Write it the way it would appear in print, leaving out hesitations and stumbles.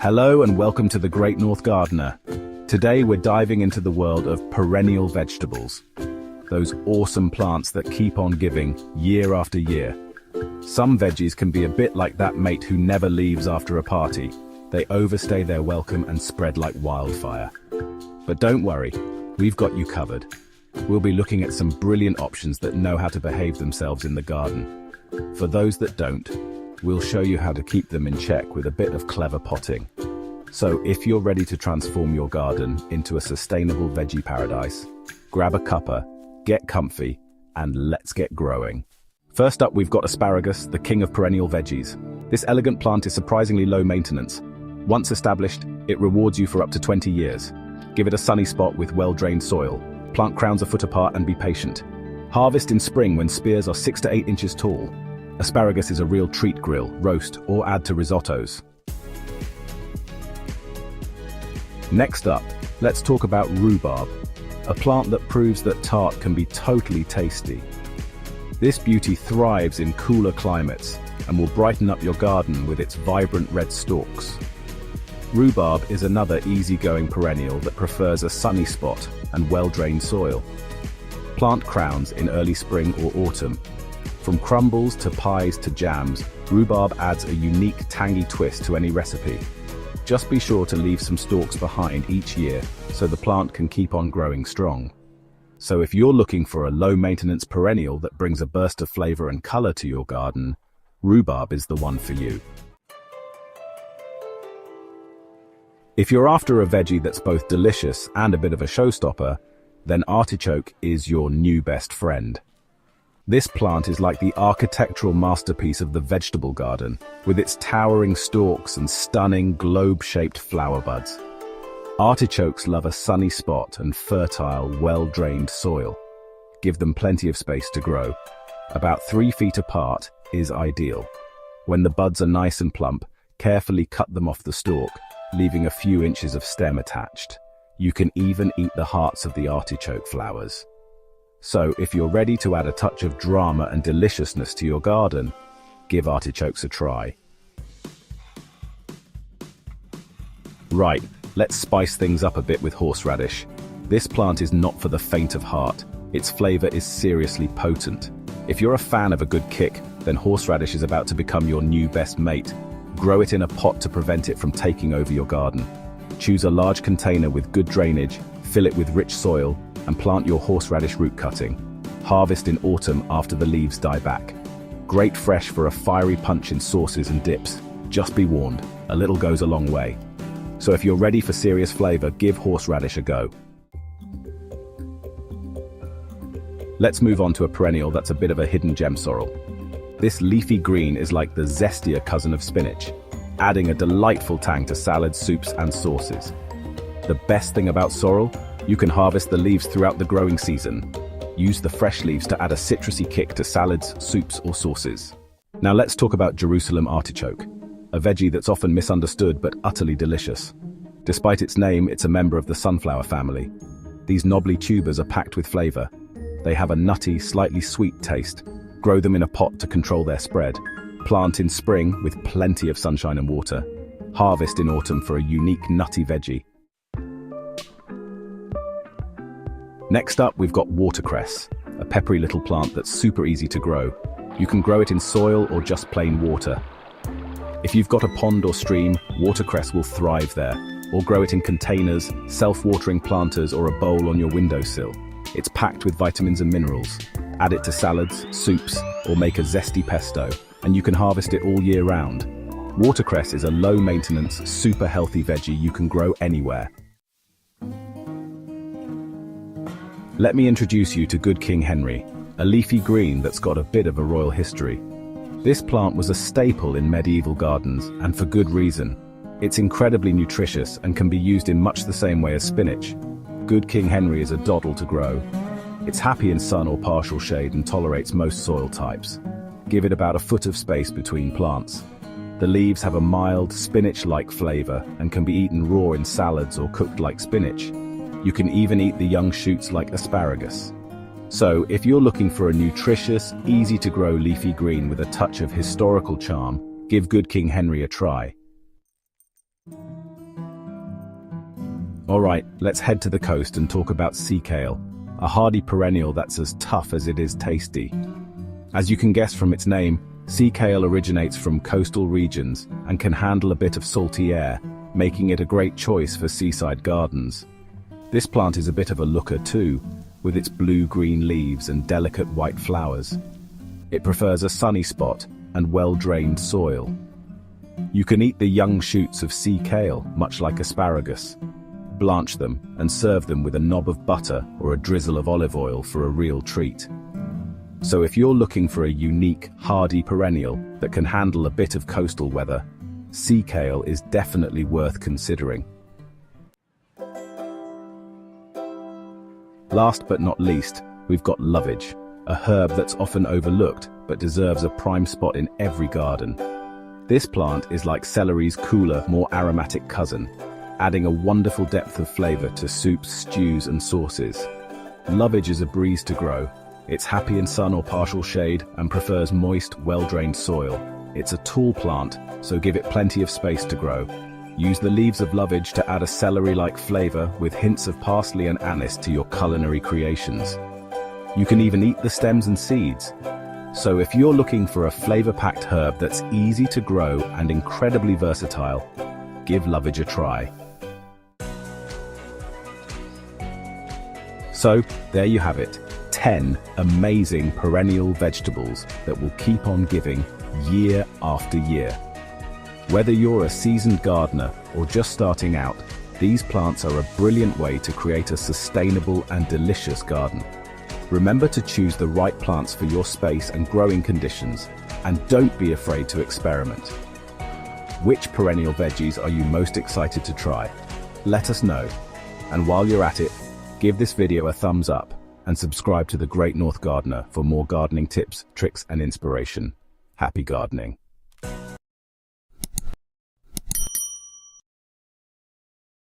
Hello and welcome to the Great North Gardener. Today we're diving into the world of perennial vegetables. Those awesome plants that keep on giving year after year. Some veggies can be a bit like that mate who never leaves after a party. They overstay their welcome and spread like wildfire. But don't worry, we've got you covered. We'll be looking at some brilliant options that know how to behave themselves in the garden. For those that don't, we'll show you how to keep them in check with a bit of clever potting. So if you're ready to transform your garden into a sustainable veggie paradise, grab a cuppa, get comfy, and let's get growing. First up, we've got asparagus, the king of perennial veggies. This elegant plant is surprisingly low maintenance. Once established, it rewards you for up to 20 years. Give it a sunny spot with well-drained soil. Plant crowns a foot apart and be patient. Harvest in spring when spears are 6 to 8 inches tall. Asparagus is a real treat: grill, roast, or add to risottos. Next up, let's talk about rhubarb, a plant that proves that tart can be totally tasty. This beauty thrives in cooler climates and will brighten up your garden with its vibrant red stalks. Rhubarb is another easygoing perennial that prefers a sunny spot and well-drained soil. Plant crowns in early spring or autumn. From crumbles to pies to jams, rhubarb adds a unique tangy twist to any recipe. Just be sure to leave some stalks behind each year so the plant can keep on growing strong. So if you're looking for a low-maintenance perennial that brings a burst of flavor and color to your garden, rhubarb is the one for you. If you're after a veggie that's both delicious and a bit of a showstopper, then artichoke is your new best friend. This plant is like the architectural masterpiece of the vegetable garden, with its towering stalks and stunning globe-shaped flower buds. Artichokes love a sunny spot and fertile, well-drained soil. Give them plenty of space to grow. About 3 feet apart is ideal. When the buds are nice and plump, carefully cut them off the stalk, leaving a few inches of stem attached. You can even eat the hearts of the artichoke flowers. So if you're ready to add a touch of drama and deliciousness to your garden, give artichokes a try. Right, let's spice things up a bit with horseradish. This plant is not for the faint of heart. Its flavor is seriously potent. If you're a fan of a good kick, then horseradish is about to become your new best mate. Grow it in a pot to prevent it from taking over your garden. Choose a large container with good drainage, fill it with rich soil, and plant your horseradish root cutting. Harvest in autumn after the leaves die back. Great fresh for a fiery punch in sauces and dips. Just be warned, a little goes a long way. So if you're ready for serious flavor, give horseradish a go. Let's move on to a perennial that's a bit of a hidden gem: sorrel. This leafy green is like the zestier cousin of spinach, adding a delightful tang to salads, soups, and sauces. The best thing about sorrel? You can harvest the leaves throughout the growing season. Use the fresh leaves to add a citrusy kick to salads, soups, or sauces. Now let's talk about Jerusalem artichoke, a veggie that's often misunderstood but utterly delicious. Despite its name, it's a member of the sunflower family. These knobbly tubers are packed with flavor. They have a nutty, slightly sweet taste. Grow them in a pot to control their spread. Plant in spring with plenty of sunshine and water. Harvest in autumn for a unique nutty veggie. Next up, we've got watercress, a peppery little plant that's super easy to grow. You can grow it in soil or just plain water. If you've got a pond or stream, watercress will thrive there. Or grow it in containers, self-watering planters, or a bowl on your windowsill. It's packed with vitamins and minerals. Add it to salads, soups, or make a zesty pesto, and you can harvest it all year round. Watercress is a low-maintenance, super healthy veggie you can grow anywhere. Let me introduce you to Good King Henry, a leafy green that's got a bit of a royal history. This plant was a staple in medieval gardens, and for good reason. It's incredibly nutritious and can be used in much the same way as spinach. Good King Henry is a doddle to grow. It's happy in sun or partial shade and tolerates most soil types. Give it about a foot of space between plants. The leaves have a mild, spinach-like flavor and can be eaten raw in salads or cooked like spinach. You can even eat the young shoots like asparagus. So, if you're looking for a nutritious, easy-to-grow leafy green with a touch of historical charm, give Good King Henry a try. Alright, let's head to the coast and talk about sea kale, a hardy perennial that's as tough as it is tasty. As you can guess from its name, sea kale originates from coastal regions and can handle a bit of salty air, making it a great choice for seaside gardens. This plant is a bit of a looker too, with its blue-green leaves and delicate white flowers. It prefers a sunny spot and well-drained soil. You can eat the young shoots of sea kale, much like asparagus. Blanch them and serve them with a knob of butter or a drizzle of olive oil for a real treat. So if you're looking for a unique, hardy perennial that can handle a bit of coastal weather, sea kale is definitely worth considering. Last but not least, we've got lovage, a herb that's often overlooked but deserves a prime spot in every garden. This plant is like celery's cooler, more aromatic cousin, adding a wonderful depth of flavor to soups, stews, and sauces. Lovage is a breeze to grow. It's happy in sun or partial shade and prefers moist, well-drained soil. It's a tall plant, so give it plenty of space to grow. Use the leaves of lovage to add a celery-like flavor with hints of parsley and anise to your culinary creations. You can even eat the stems and seeds. So if you're looking for a flavor-packed herb that's easy to grow and incredibly versatile, give lovage a try. So, there you have it, 10 amazing perennial vegetables that will keep on giving year after year. Whether you're a seasoned gardener or just starting out, these plants are a brilliant way to create a sustainable and delicious garden. Remember to choose the right plants for your space and growing conditions, and don't be afraid to experiment. Which perennial veggies are you most excited to try? Let us know. And while you're at it, give this video a thumbs up and subscribe to The Great North Gardener for more gardening tips, tricks, and inspiration. Happy gardening.